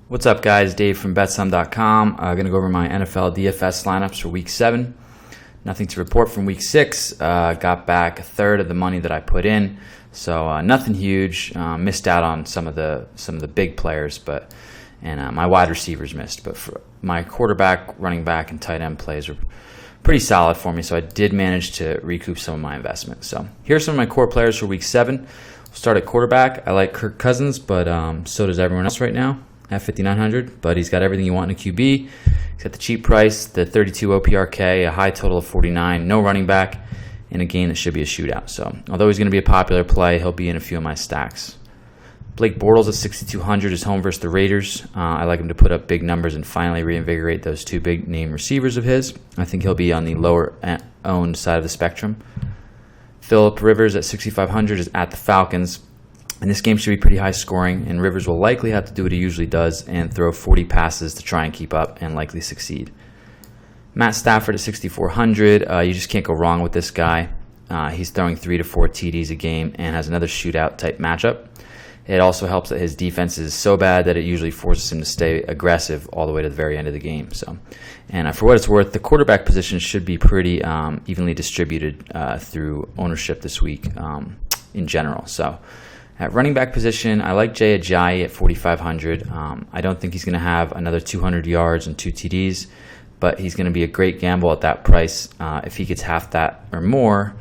What's up, guys? Dave from betsum.com. I'm going to go over my NFL DFS lineups for Week 7. Nothing to report from Week 6. Got back a third of the money that I put in, so nothing huge. Missed out on some of the big players, and my wide receivers missed. But for my quarterback, running back, and tight end plays were pretty solid for me, so I did manage to recoup some of my investment. So here's some of my core players for Week 7. We'll start at quarterback. I like Kirk Cousins, but so does everyone else right now at 5,900, but he's got everything you want in a QB. He's got the cheap price, the 32 OPRK, a high total of 49, no running back, in a game that should be a shootout. So although he's going to be a popular play, he'll be in a few of my stacks. Blake Bortles at 6,200 is home versus the Raiders. I like him to put up big numbers and finally reinvigorate those two big name receivers of his. I think he'll be on the lower owned side of the spectrum. Phillip Rivers at 6,500 is at the Falcons. And this game should be pretty high scoring, and Rivers will likely have to do what he usually does and throw 40 passes to try and keep up and likely succeed. Matt Stafford at 6,400. You just can't go wrong with this guy. He's throwing 3 to 4 TDs a game and has another shootout type matchup. It also helps that his defense is so bad that it usually forces him to stay aggressive all the way to the very end of the game. And for what it's worth, the quarterback position should be pretty evenly distributed through ownership this week in general. So at running back position, I like Jay Ajayi at 4,500. I don't think he's going to have another 200 yards and 2 TDs, but he's going to be a great gamble at that price. If he gets half that or more,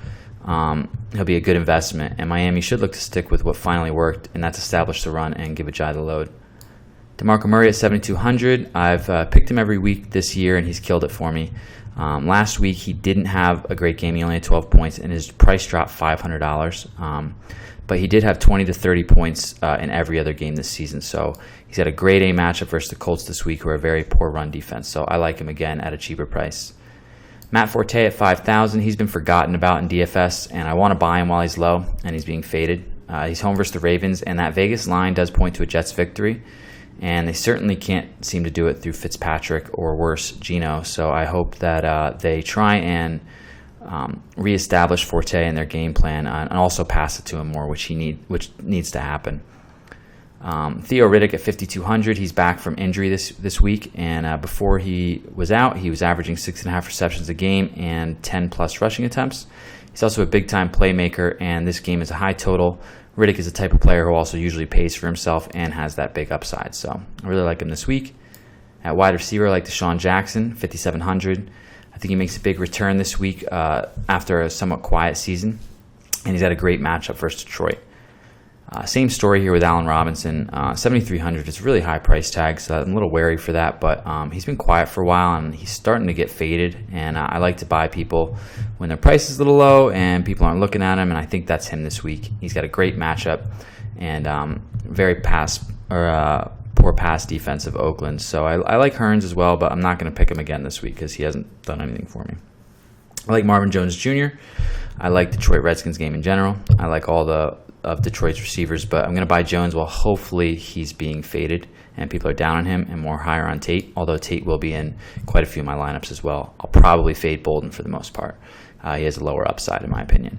he'll be a good investment. And Miami should look to stick with what finally worked, and that's establish the run and give Ajayi the load. DeMarco Murray at 7,200. I've picked him every week this year, and he's killed it for me. Last week, he didn't have a great game. He only had 12 points, and his price dropped $500. But he did have 20 to 30 points in every other game this season. So he's had a grade A matchup versus the Colts this week, who are a very poor run defense. So I like him again at a cheaper price. Matt Forte at 5,000. He's been forgotten about in DFS, and I want to buy him while he's low, and he's being faded. He's home versus the Ravens, and that Vegas line does point to a Jets victory. And they certainly can't seem to do it through Fitzpatrick or worse, Geno. So I hope that they try and reestablish Forte in their game plan and also pass it to him more, which needs to happen. Theo Riddick at 5,200. He's back from injury this week, and before he was out, he was averaging 6.5 receptions a game and 10 plus rushing attempts. He's also a big time playmaker, and this game is a high total. Riddick is the type of player who also usually pays for himself and has that big upside, so I really like him this week. At wide receiver, I like Deshaun Jackson, 5,700. I think he makes a big return this week after a somewhat quiet season, and he's had a great matchup versus Detroit. Same story here with Allen Robinson. 7,300 is a really high price tag, so I'm a little wary for that, but he's been quiet for a while, and he's starting to get faded, and I like to buy people when their price is a little low and people aren't looking at him, and I think that's him this week. He's got a great matchup and very poor pass defense of Oakland. So I like Hearns as well, but I'm not going to pick him again this week because he hasn't done anything for me. I like Marvin Jones Jr. I like Detroit Redskins game in general. I like all of Detroit's receivers, but I'm going to buy Jones while hopefully he's being faded and people are down on him and more higher on Tate, although Tate will be in quite a few of my lineups as well. I'll probably fade Bolden for the most part. He has a lower upside in my opinion.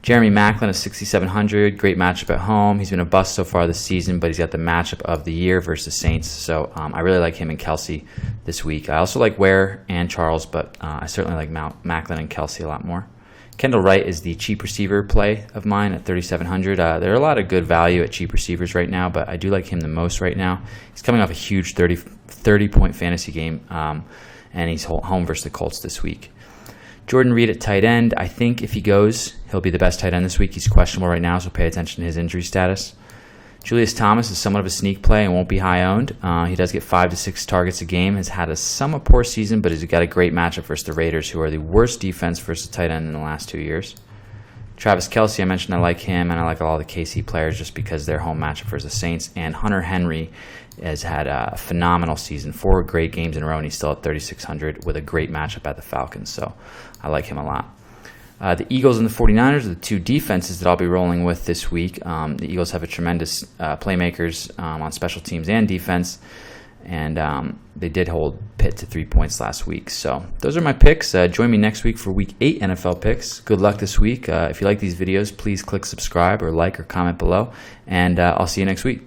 Jeremy Maclin at 6,700. Great matchup at home. He's been a bust so far this season, but he's got the matchup of the year versus Saints. So I really like him and Kelsey this week. I also like Ware and Charles, but I certainly like Maclin and Kelsey a lot more. Kendall Wright is the cheap receiver play of mine at 3,700. There are a lot of good value at cheap receivers right now, but I do like him the most right now. He's coming off a huge 30-point fantasy game, and he's home versus the Colts this week. Jordan Reed at tight end. I think if he goes, he'll be the best tight end this week. He's questionable right now, so pay attention to his injury status. Julius Thomas is somewhat of a sneak play and won't be high owned. He does get 5 to 6 targets a game. Has had a somewhat poor season, but he's got a great matchup versus the Raiders, who are the worst defense versus tight end in the last 2 years. Travis Kelce, I mentioned I like him, and I like all the KC players just because their home matchup versus the Saints. And Hunter Henry has had a phenomenal season, 4 great games in a row, and he's still at 3,600 with a great matchup at the Falcons. So I like him a lot. The Eagles and the 49ers are the two defenses that I'll be rolling with this week. The Eagles have a tremendous playmakers on special teams and defense, and they did hold Pitt to 3 points last week. So those are my picks. Join me next week for Week 8 NFL picks. Good luck this week. If you like these videos, please click subscribe or like or comment below, and I'll see you next week.